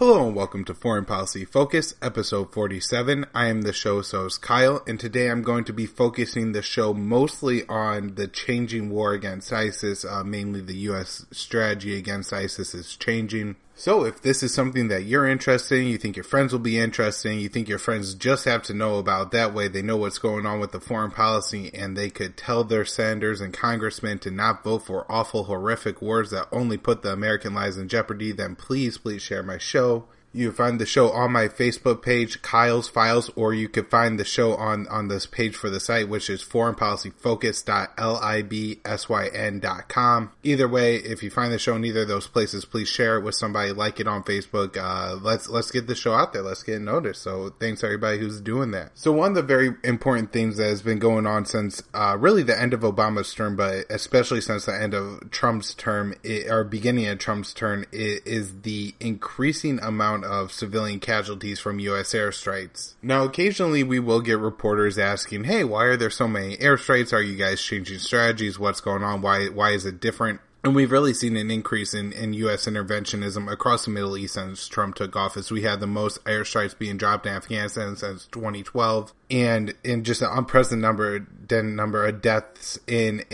Hello and welcome to Foreign Policy Focus, episode 47. I am the show's host, Kyle, and today I'm going to be focusing the show mostly on the changing war against ISIS, mainly the U.S. strategy against ISIS is changing. So if this is something that you're interested in, you think your friends will be interested in, you think your friends just have to know about, that way they know what's going on with the foreign policy and they could tell their senators and congressmen to not vote for awful, horrific wars that only put the American lives in jeopardy, then please share my show. You can find the show on my Facebook page, Kyle's Files, or you can find the show on this page for the site, which is foreignpolicyfocus.libsyn.com. Either way, if you find the show in either of those places, please share it with somebody, like it on Facebook. Let's get the show out there. Let's get noticed. So thanks everybody who's doing that. So one of the very important things that has been going on since really the end of Obama's term, but especially since the end of Trump's term, or beginning of Trump's term, is the increasing amount of civilian casualties from U.S. airstrikes. Now, occasionally we will get reporters asking, hey, why are there so many airstrikes? Are you guys changing strategies? What's going on? Why is it different? And we've really seen an increase in U.S. interventionism across the Middle East since Trump took office. We had the most airstrikes being dropped in Afghanistan since 2012. And in just an unprecedented number of deaths in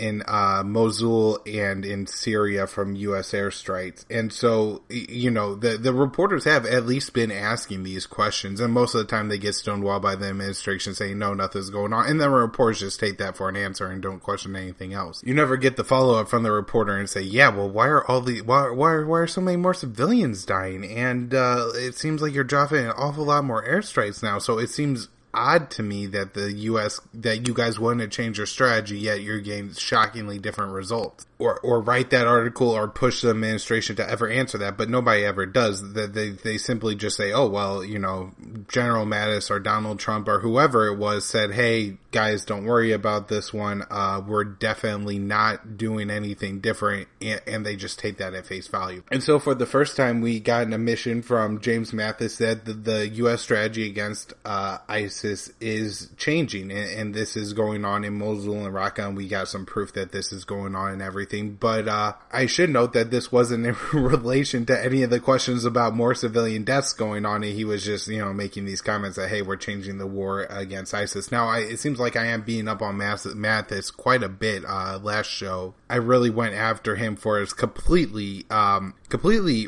Mosul and in Syria from U.S. airstrikes. And so, you know, the reporters have at least been asking these questions. And most of the time they get stonewalled by the administration saying, no, nothing's going on. And then reporters just take that for an answer and don't question anything else. You never get the follow-up from the reporter and say, yeah, well, why are so many more civilians dying? And it seems like you're dropping an awful lot more airstrikes now. So it seems odd to me that that you guys wouldn't have changed your strategy, yet you're getting shockingly different results. Or write that article or push the administration to ever answer that, but nobody ever does. They simply just say, oh, well, you know, General Mattis or Donald Trump or whoever it was said, hey, guys, don't worry about this one. We're definitely not doing anything different, and they just take that at face value. And so for the first time, we got an admission from James Mattis that the U.S. strategy against ISIS is changing, and this is going on in Mosul and Raqqa, and we got some proof that this is going on and everything. But I should note that this wasn't in relation to any of the questions about more civilian deaths going on. And he was just, you know, making these comments that, hey, we're changing the war against ISIS. Now, it seems like I am beating up on Mattis quite a bit last show. I really went after him for his completely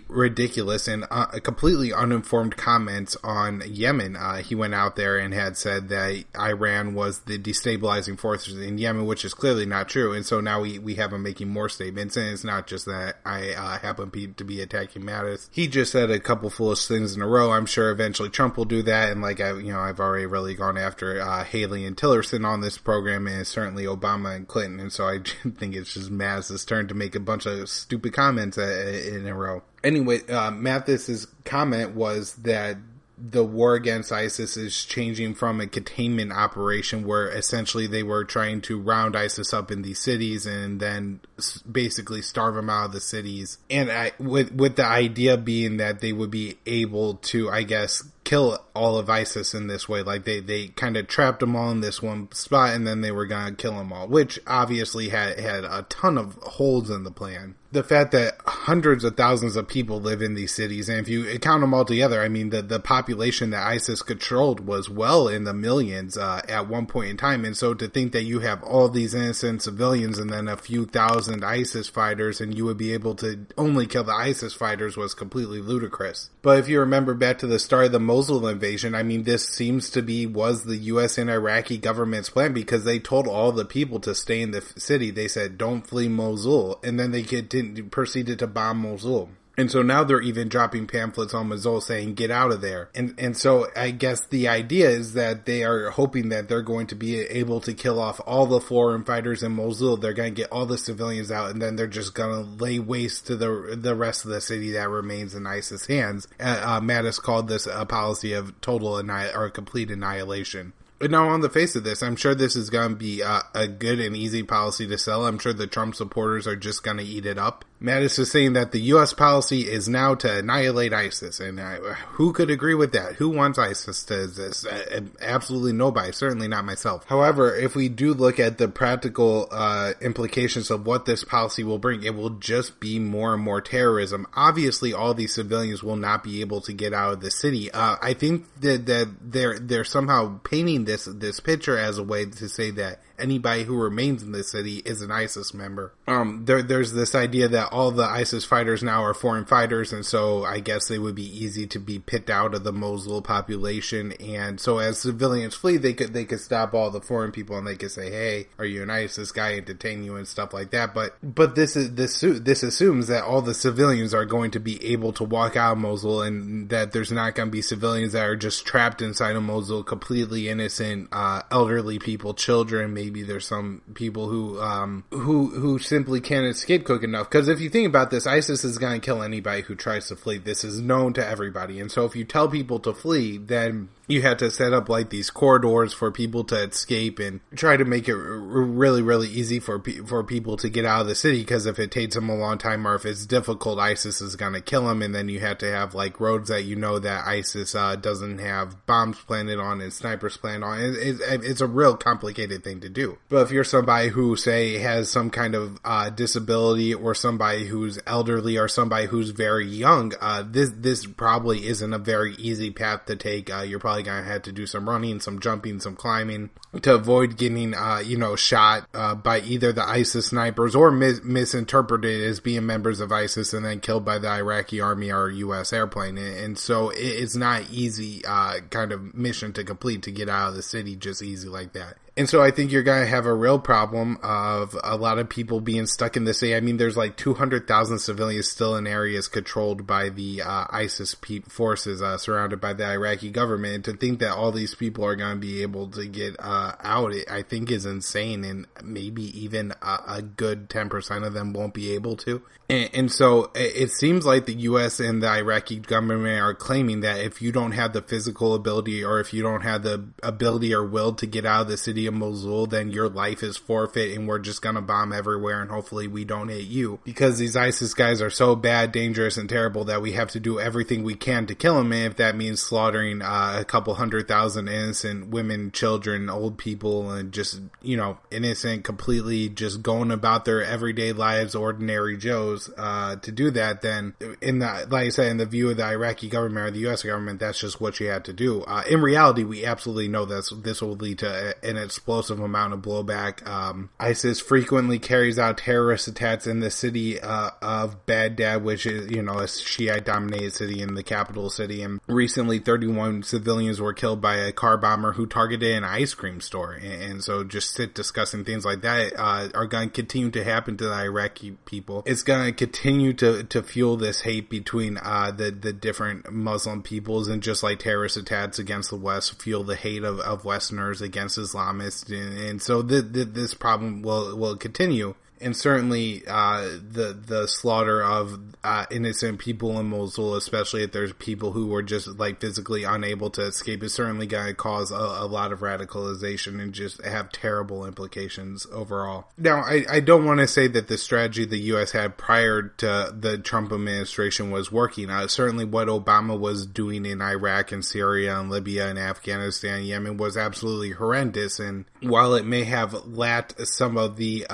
ridiculous and completely uninformed comments on Yemen. He went out there and had said that Iran was the destabilizing forces in Yemen, which is clearly not true. And so now we have him making more statements, and it's not just that I happen to be attacking Mattis. He just said a couple foolish things in a row. I'm sure eventually Trump will do that, and I've already really gone after Haley and Tillerson on this program, and certainly Obama and Clinton, and so I think it's just Mattis' turn to make a bunch of stupid comments in a row. Anyway, Mattis' comment was that the war against ISIS is changing from a containment operation where essentially they were trying to round ISIS up in these cities and then basically starve them out of the cities. And with the idea being that they would be able to, I guess, kill all of ISIS in this way. Like they kind of trapped them all in this one spot and then they were going to kill them all, which obviously had a ton of holes in the plan. The fact that hundreds of thousands of people live in these cities, and if you count them all together, I mean, the population that ISIS controlled was well in the millions at one point in time. And so to think that you have all these innocent civilians and then a few thousand ISIS fighters and you would be able to only kill the ISIS fighters was completely ludicrous. But if you remember back to the start of the Mosul invasion, I mean, this seems to was the U.S. and Iraqi government's plan, because they told all the people to stay in the city. They said, don't flee Mosul. And then they proceeded to bomb Mosul. And so now they're even dropping pamphlets on Mosul saying, get out of there. And so I guess the idea is that they are hoping that they're going to be able to kill off all the foreign fighters in Mosul. They're going to get all the civilians out, and then they're just going to lay waste to the rest of the city that remains in ISIS hands. Mattis called this a policy of complete annihilation. But now, on the face of this, I'm sure this is going to be a good and easy policy to sell. I'm sure the Trump supporters are just going to eat it up. Mattis is saying that the U.S. policy is now to annihilate ISIS, and who could agree with that? Who wants ISIS to exist? Absolutely nobody, certainly not myself. However, if we do look at the practical implications of what this policy will bring, it will just be more and more terrorism. Obviously, all these civilians will not be able to get out of the city. I think that they're somehow painting this picture as a way to say that anybody who remains in the city is an ISIS member. There's this idea that all the ISIS fighters now are foreign fighters, and so I guess they would be easy to be picked out of the Mosul population. And so as civilians flee, they could stop all the foreign people and they could say, "Hey, are you an ISIS guy?" and detain you and stuff like that. But this assumes that all the civilians are going to be able to walk out of Mosul, and that there's not going to be civilians that are just trapped inside of Mosul, completely innocent, elderly people, children, maybe. Maybe there's some people who simply can't escape quick enough. Because if you think about this, ISIS is going to kill anybody who tries to flee. This is known to everybody. And so if you tell people to flee, then you have to set up like these corridors for people to escape and try to make it really, really easy for people to get out of the city. Because if it takes them a long time or if it's difficult, ISIS is going to kill them. And then you have to have like roads that you know that ISIS doesn't have bombs planted on and snipers planted on. It's a real complicated thing to do. But if you're somebody who, say, has some kind of disability, or somebody who's elderly, or somebody who's very young, this probably isn't a very easy path to take. You're probably going to have to do some running, some jumping, some climbing to avoid getting, shot by either the ISIS snipers or misinterpreted as being members of ISIS and then killed by the Iraqi army or U.S. airplane. And so it's not easy kind of mission to complete to get out of the city just easy like that. And so I think you're going to have a real problem of a lot of people being stuck in the city. I mean, there's like 200,000 civilians still in areas controlled by the ISIS forces surrounded by the Iraqi government. And to think that all these people are going to be able to get out, I think is insane. And maybe even a good 10% of them won't be able to. And so it seems like the U.S. and the Iraqi government are claiming that if you don't have the physical ability, or if you don't have the ability or will to get out of the city of Mosul, then your life is forfeit and we're just gonna bomb everywhere and hopefully we don't hit you. Because these ISIS guys are so bad, dangerous, and terrible that we have to do everything we can to kill them. And if that means slaughtering a couple 100,000 innocent women, children, old people, and just, innocent, completely just going about their everyday lives, ordinary Joes, to do that, then like I said, in the view of the Iraqi government or the U.S. government, that's just what you have to do. In reality, we absolutely know that this will lead to an explosive amount of blowback. ISIS frequently carries out terrorist attacks in the city of Baghdad, which is, a Shiite-dominated city in the capital city. And recently, 31 civilians were killed by a car bomber who targeted an ice cream store. And so just discussing things like that are going to continue to happen to the Iraqi people. It's going to continue to fuel this hate between the different Muslim peoples, and just like terrorist attacks against the West fuel the hate of Westerners against Islamists, and so this problem will continue. And certainly, the slaughter of innocent people in Mosul, especially if there's people who were just like physically unable to escape, is certainly going to cause a lot of radicalization and just have terrible implications overall. Now, I don't want to say that the strategy the U.S. had prior to the Trump administration was working. Certainly, what Obama was doing in Iraq and Syria and Libya and Afghanistan and Yemen was absolutely horrendous. And while it may have lacked some of the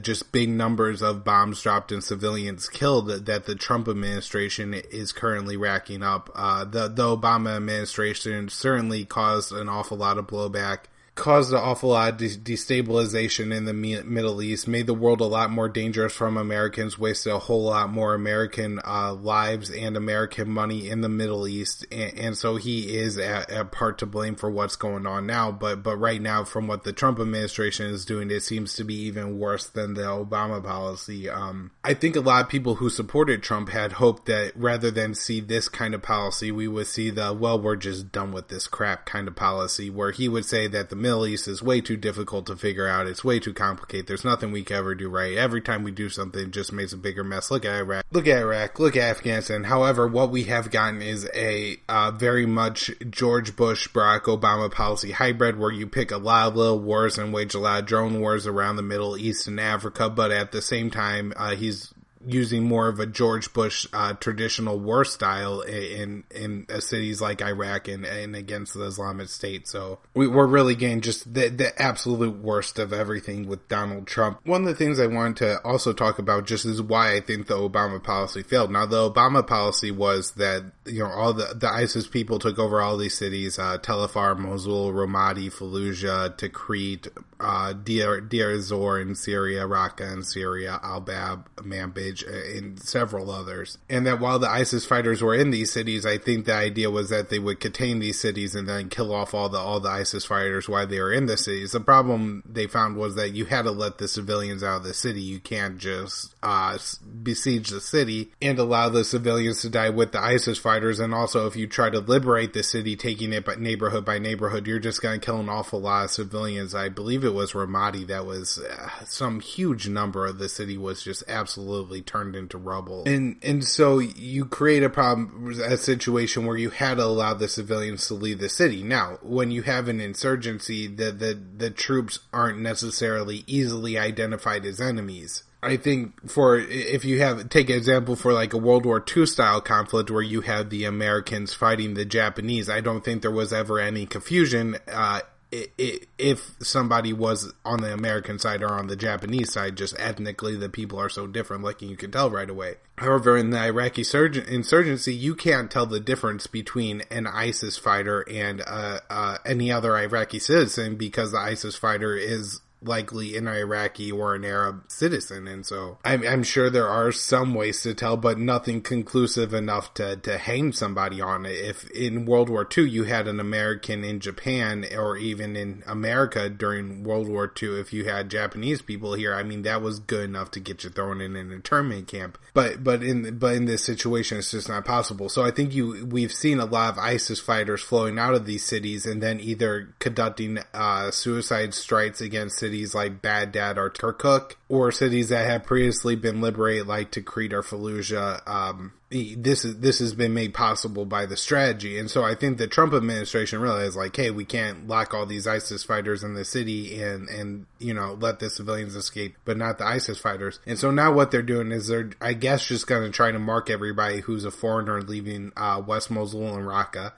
just big numbers of bombs dropped and civilians killed that the Trump administration is currently racking up, the Obama administration certainly caused an awful lot of blowback, caused an awful lot of destabilization in the Middle East, made the world a lot more dangerous from Americans, wasted a whole lot more American lives and American money in the Middle East, and so he is a part to blame for what's going on now. But right now, from what the Trump administration is doing, it seems to be even worse than the Obama policy. I think a lot of people who supported Trump had hoped that rather than see this kind of policy, we would see we're just done with this crap kind of policy, where he would say that the Middle East is way too difficult to figure out. It's way too complicated. There's nothing we can ever do right. Every time we do something, it just makes a bigger mess. Look at Iraq. Look at Afghanistan. However, what we have gotten is a very much George Bush, Barack Obama policy hybrid, where you pick a lot of little wars and wage a lot of drone wars around the Middle East and Africa, but at the same time, he's using more of a George Bush traditional war style in cities like Iraq and against the Islamic State. So we're really getting just the absolute worst of everything with Donald Trump. One of the things I wanted to also talk about just is why I think the Obama policy failed. Now, the Obama policy was that, all the ISIS people took over all these cities, Tel Afar, Mosul, Ramadi, Fallujah, Tikrit, Deir ez-Zor in Syria, Raqqa in Syria, Al-Bab, Manbij, and several others. And that while the ISIS fighters were in these cities, I think the idea was that they would contain these cities and then kill off all the ISIS fighters while they were in the cities. The problem they found was that you had to let the civilians out of the city. You can't just besiege the city and allow the civilians to die with the ISIS fighters. And also, if you try to liberate the city, taking it by neighborhood, you're just going to kill an awful lot of civilians. I believe it was Ramadi that was some huge number of the city was just absolutely turned into rubble. And so you create a situation where you had to allow the civilians to leave the city. Now, when you have an insurgency, the troops aren't necessarily easily identified as enemies. I think if you take an example for like a World War II style conflict where you have the Americans fighting the Japanese, I don't think there was ever any confusion if somebody was on the American side or on the Japanese side. Just ethnically, the people are so different, like you can tell right away. However, in the Iraqi insurgency, you can't tell the difference between an ISIS fighter and any other Iraqi citizen, because the ISIS fighter is likely an Iraqi or an Arab citizen. And so I'm sure there are some ways to tell, but nothing conclusive enough to hang somebody on it. If in World War II you had an American in Japan, or even in America during World War II, if you had Japanese people here, I mean, that was good enough to get you thrown in an internment camp. But in this situation, it's just not possible. So I think we've seen a lot of ISIS fighters flowing out of these cities and then either conducting suicide strikes against cities like Baghdad or Kirkuk, or cities that have previously been liberated like Tikrit or Fallujah. This has been made possible by the strategy. And so I think the Trump administration realized, like, hey, we can't lock all these ISIS fighters in the city and let the civilians escape, but not the ISIS fighters. And so now what they're doing is they're, I guess, just going to try to mark everybody who's a foreigner leaving West Mosul and Raqqa.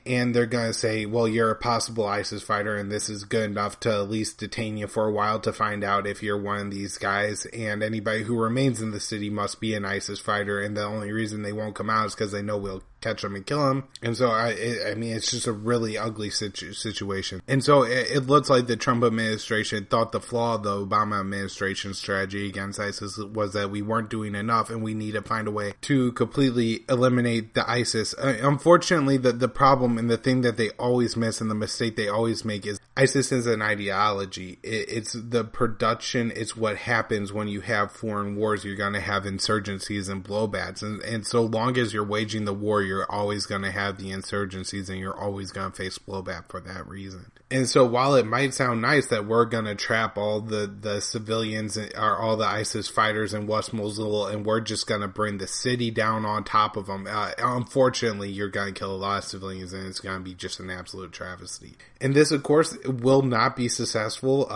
And they're going to say, well, you're a possible ISIS fighter, and this is good enough to at least detain you for a while to find out if you're one of these guys. And anybody who remains in the city must be an ISIS fighter. And the only reason they won't come out is because they know we'll catch them and kill them. And so I mean, it's just a really ugly situation. And so it looks like the Trump administration thought the flaw of the Obama administration strategy against ISIS was that we weren't doing enough and we need to find a way to completely eliminate the ISIS. Unfortunately, the problem and the thing that they always miss and the mistake they always make is ISIS is an ideology. It's the production. It's what happens when you have foreign wars. You're going to have insurgencies and blowbacks. And so long as you're waging the war, you're always going to have the insurgencies and you're always going to face blowback for that reason. And so while it might sound nice that we're going to trap all the civilians or all the ISIS fighters in West Mosul and we're just going to bring the city down on top of them, unfortunately, you're going to kill a lot of civilians and it's going to be just an absolute travesty. And this, of course, will not be successful.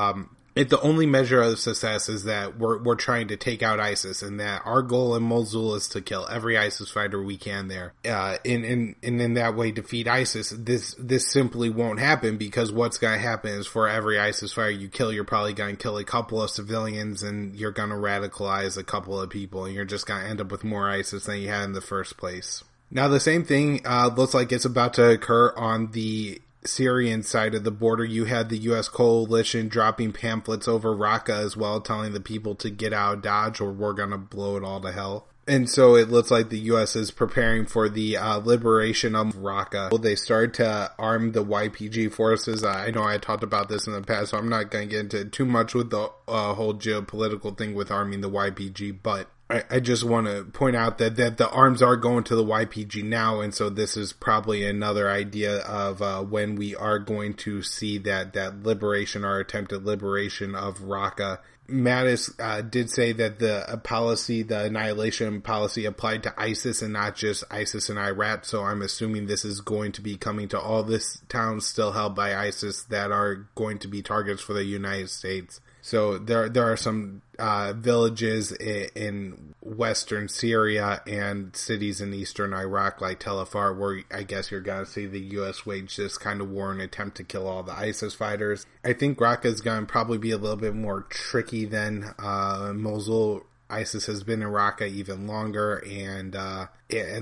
The only measure of success is that we're trying to take out ISIS, and that our goal in Mosul is to kill every ISIS fighter we can there. And in that way defeat ISIS. This simply won't happen, because what's going to happen is for every ISIS fighter you kill, you're probably going to kill a couple of civilians and you're going to radicalize a couple of people, and you're just going to end up with more ISIS than you had in the first place. Now, the same thing looks like it's about to occur on the Syrian side of the border. You had the U.S. coalition dropping pamphlets over Raqqa as well, telling the people to get out of Dodge or we're going to blow it all to hell. And so it looks like the U.S. is preparing for the liberation of Raqqa. They started to arm the YPG forces. I know I talked about this in the past, so I'm not going to get into too much with the whole geopolitical thing with arming the YPG, but I just want to point out that the arms are going to the YPG now, and so this is probably another idea of when we are going to see that liberation or attempted liberation of Raqqa. Mattis did say that the annihilation policy applied to ISIS and not just ISIS and Iraq, so I'm assuming this is going to be coming to all this towns still held by ISIS that are going to be targets for the United States. So there are some villages in western Syria and cities in eastern Iraq like Tel Afar where I guess you're going to see the U.S. wage this kind of war and attempt to kill all the ISIS fighters. I think Raqqa is going to probably be a little bit more tricky than Mosul. ISIS has been in Raqqa even longer, and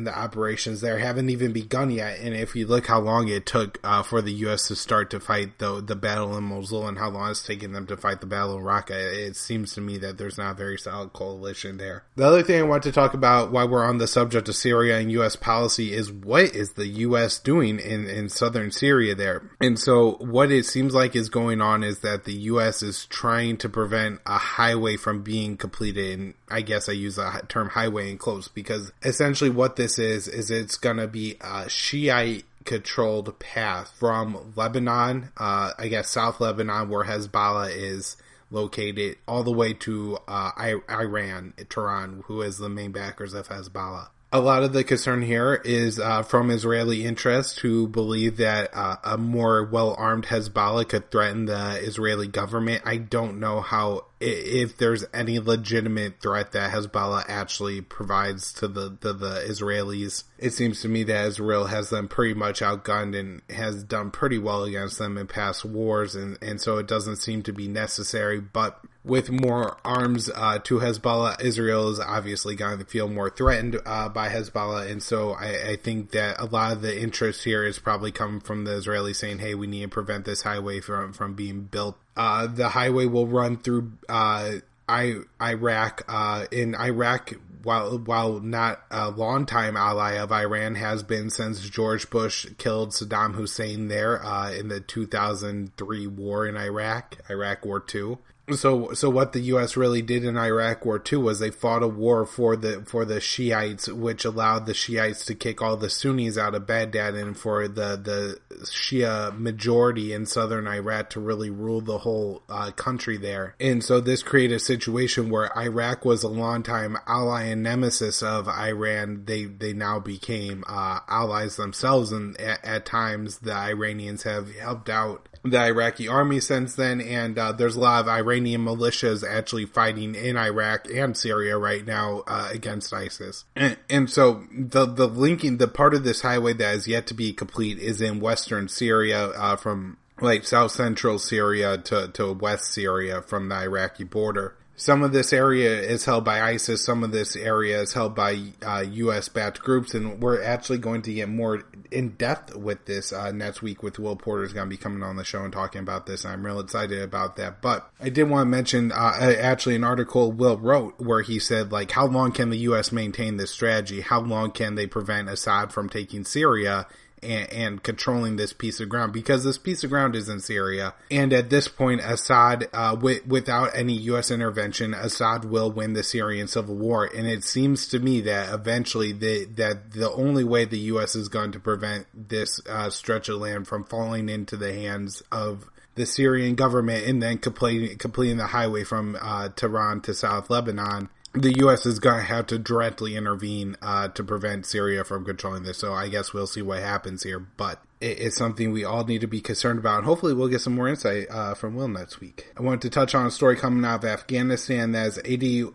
the operations there haven't even begun yet. And if you look how long it took for the U.S. to start to fight the battle in Mosul and how long it's taken them to fight the battle in Raqqa, it seems to me that there's not a very solid coalition there. The other thing I want to talk about while we're on the subject of Syria and U.S. policy is what is the U.S. doing in southern Syria there. And so what it seems like is going on is that the U.S. is trying to prevent a highway from being completed. And I guess I use the term highway in quotes because essentially what this is it's going to be a Shiite controlled path from Lebanon, I guess South Lebanon where Hezbollah is located, all the way to Iran, Tehran, who is the main backers of Hezbollah. A lot of the concern here is from Israeli interests who believe that a more well-armed Hezbollah could threaten the Israeli government. I don't know if there's any legitimate threat that Hezbollah actually provides to the Israelis. It seems to me that Israel has them pretty much outgunned and has done pretty well against them in past wars, and so it doesn't seem to be necessary. But with more arms to Hezbollah, Israel is obviously going to feel more threatened by Hezbollah, and so I think that a lot of the interest here is probably coming from the Israelis saying, hey, we need to prevent this highway from being built. The highway will run through Iraq. In Iraq, while not a longtime ally of Iran, has been since George Bush killed Saddam Hussein there in the 2003 war in Iraq War II. So what the U.S. really did in Iraq War II was they fought a war for the Shiites, which allowed the Shiites to kick all the Sunnis out of Baghdad, and for the Shia majority in southern Iraq to really rule the whole country there. And so this created a situation where Iraq was a longtime ally and nemesis of Iran. They now became allies themselves, and at times the Iranians have helped out the Iraqi army since then, and there's a lot of Iranian militias actually fighting in Iraq and Syria right now against ISIS. And so the part of this highway that is yet to be complete is in western Syria, from like south central Syria to west Syria from the Iraqi border. Some of this area is held by ISIS, some of this area is held by U.S.-backed groups, and we're actually going to get more in-depth with this next week with Will Porter's going to be coming on the show and talking about this. I'm real excited about that. But I did want to mention actually an article Will wrote where he said, like, how long can the U.S. maintain this strategy? How long can they prevent Assad from taking Syria and controlling this piece of ground, because this piece of ground is in Syria. And at this point, Assad, without any U.S. intervention, Assad will win the Syrian civil war. And it seems to me that eventually that the only way the U.S. is going to prevent this stretch of land from falling into the hands of the Syrian government and then completing the highway from Tehran to South Lebanon, the U.S. is going to have to directly intervene to prevent Syria from controlling this. So I guess we'll see what happens here. But it's something we all need to be concerned about. And hopefully we'll get some more insight from Will next week. I wanted to touch on a story coming out of Afghanistan as 80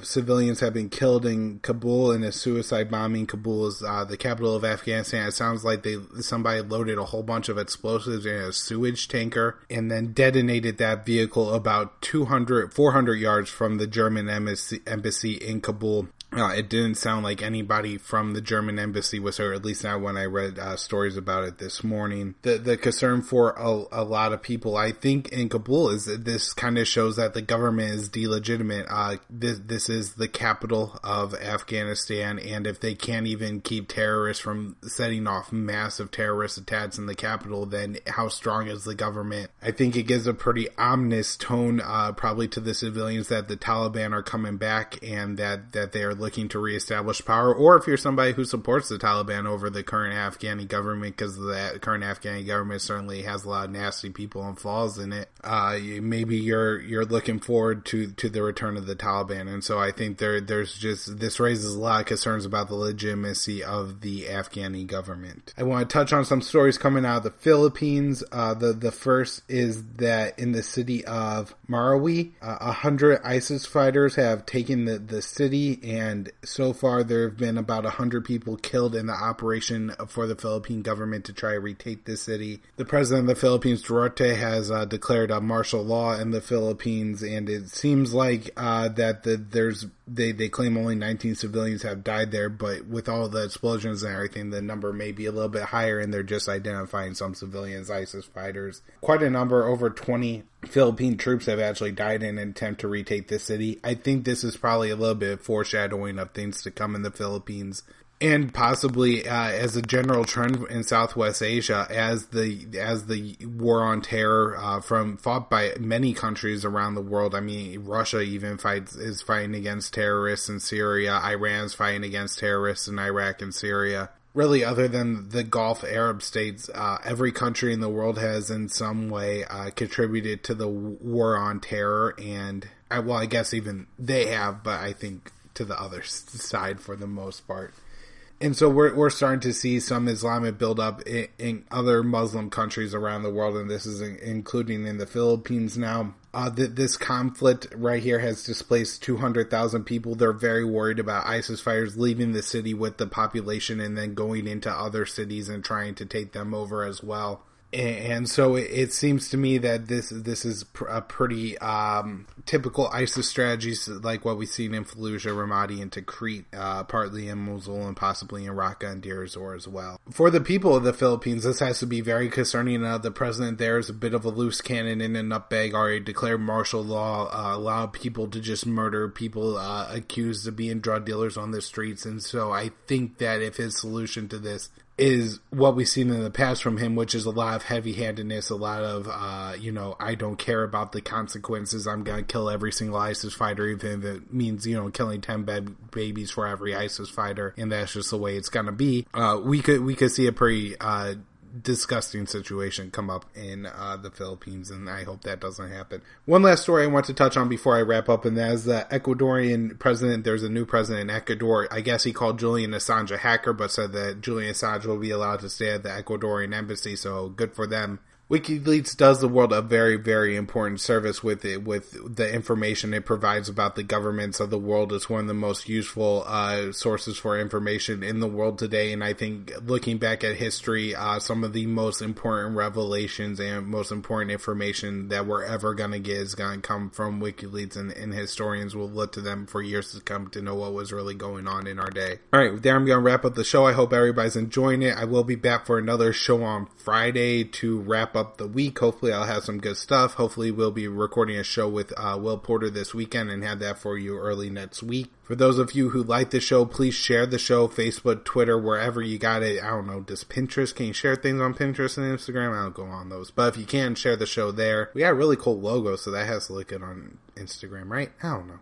civilians have been killed in Kabul in a suicide bombing. Kabul is the capital of Afghanistan. It sounds like somebody loaded a whole bunch of explosives in a sewage tanker and then detonated that vehicle about 400 yards from the German embassy in Kabul. It didn't sound like anybody from the German embassy was hurt, at least not when I read stories about it this morning. The concern for a lot of people, I think, in Kabul is that this kind of shows that the government is delegitimate. This is the capital of Afghanistan, and if they can't even keep terrorists from setting off massive terrorist attacks in the capital, then how strong is the government? I think it gives a pretty ominous tone probably to the civilians that the Taliban are coming back and that they are looking to reestablish power, or if you're somebody who supports the Taliban over the current Afghani government, because the current Afghani government certainly has a lot of nasty people and flaws in it, maybe you're looking forward to the return of the Taliban. And so I think this raises a lot of concerns about the legitimacy of the Afghani government. I want to touch on some stories coming out of the Philippines. The first is that in the city of Marawi, 100 ISIS fighters have taken the city, and so far there have been about 100 people killed in the operation for the Philippine government to try to retake this city. The president of the Philippines, Duterte, has declared a martial law in the Philippines, and it seems like they claim only 19 civilians have died there, but with all the explosions and everything, the number may be a little bit higher, and they're just identifying some civilians, ISIS fighters. Quite a number, over 20 Philippine troops have actually died in an attempt to retake the city. I think this is probably a little bit of foreshadowing of things to come in the Philippines. And possibly as a general trend in Southwest Asia, as the war on terror fought by many countries around the world. I mean, Russia even is fighting against terrorists in Syria. Iran's fighting against terrorists in Iraq and Syria. Really, other than the Gulf Arab states, every country in the world has in some way contributed to the war on terror. And, well, I guess even they have, but I think to the other side for the most part. And so we're starting to see some Islamic buildup in other Muslim countries around the world, and this is including in the Philippines now. This conflict right here has displaced 200,000 people. They're very worried about ISIS fighters leaving the city with the population and then going into other cities and trying to take them over as well. And so it seems to me that this is a pretty typical ISIS strategies like what we've seen in Fallujah, Ramadi, and Tikrit, partly in Mosul and possibly in Raqqa and Deir ez-Zor as well. For the people of the Philippines, this has to be very concerning. The president there is a bit of a loose cannon in a nutbag, already declared martial law, allowed people to just murder people accused of being drug dealers on the streets. And so I think that if his solution to this is what we've seen in the past from him, which is a lot of heavy-handedness, a lot of, I don't care about the consequences. I'm going to kill every single ISIS fighter, even if it means, killing 10 babies for every ISIS fighter, and that's just the way it's going to be. We could see a pretty disgusting situation come up in the Philippines, and I hope that doesn't happen. One last story I want to touch on before I wrap up, and that is the Ecuadorian president. There's a new president in Ecuador. I guess he called Julian Assange a hacker, but said that Julian Assange will be allowed to stay at the Ecuadorian embassy, so good for them. WikiLeaks does the world a very, very important service with the information it provides about the governments of the world. It's one of the most useful sources for information in the world today, and I think looking back at history, some of the most important revelations and most important information that we're ever going to get is going to come from WikiLeaks, and historians will look to them for years to come to know what was really going on in our day. Alright, there I'm going to wrap up the show. I hope everybody's enjoying it. I will be back for another show on Friday to wrap up the week. Hopefully I'll have some good stuff. Hopefully we'll be recording a show with Will Porter this weekend and have that for you early next week. For those of you who like the show, please share the show, Facebook, Twitter, wherever you got it. I don't know, does Pinterest, can you share things on Pinterest and Instagram? I don't go on those, but if you can, share the show there. We got a really cool logo, so that has to look good on Instagram, right? I don't know.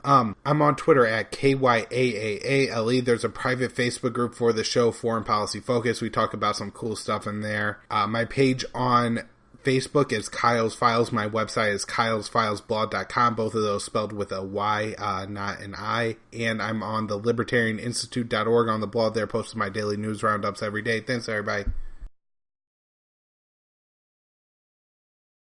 I'm on Twitter at KYAAALE. There's a private Facebook group for the show, Foreign Policy Focus. We talk about some cool stuff in there. My page on Facebook is Kyle's Files. My website is kylesfilesblog.com. Both of those spelled with a Y, not an I. And I'm on the libertarianinstitute.org on the blog there, posting my daily news roundups every day. Thanks, everybody.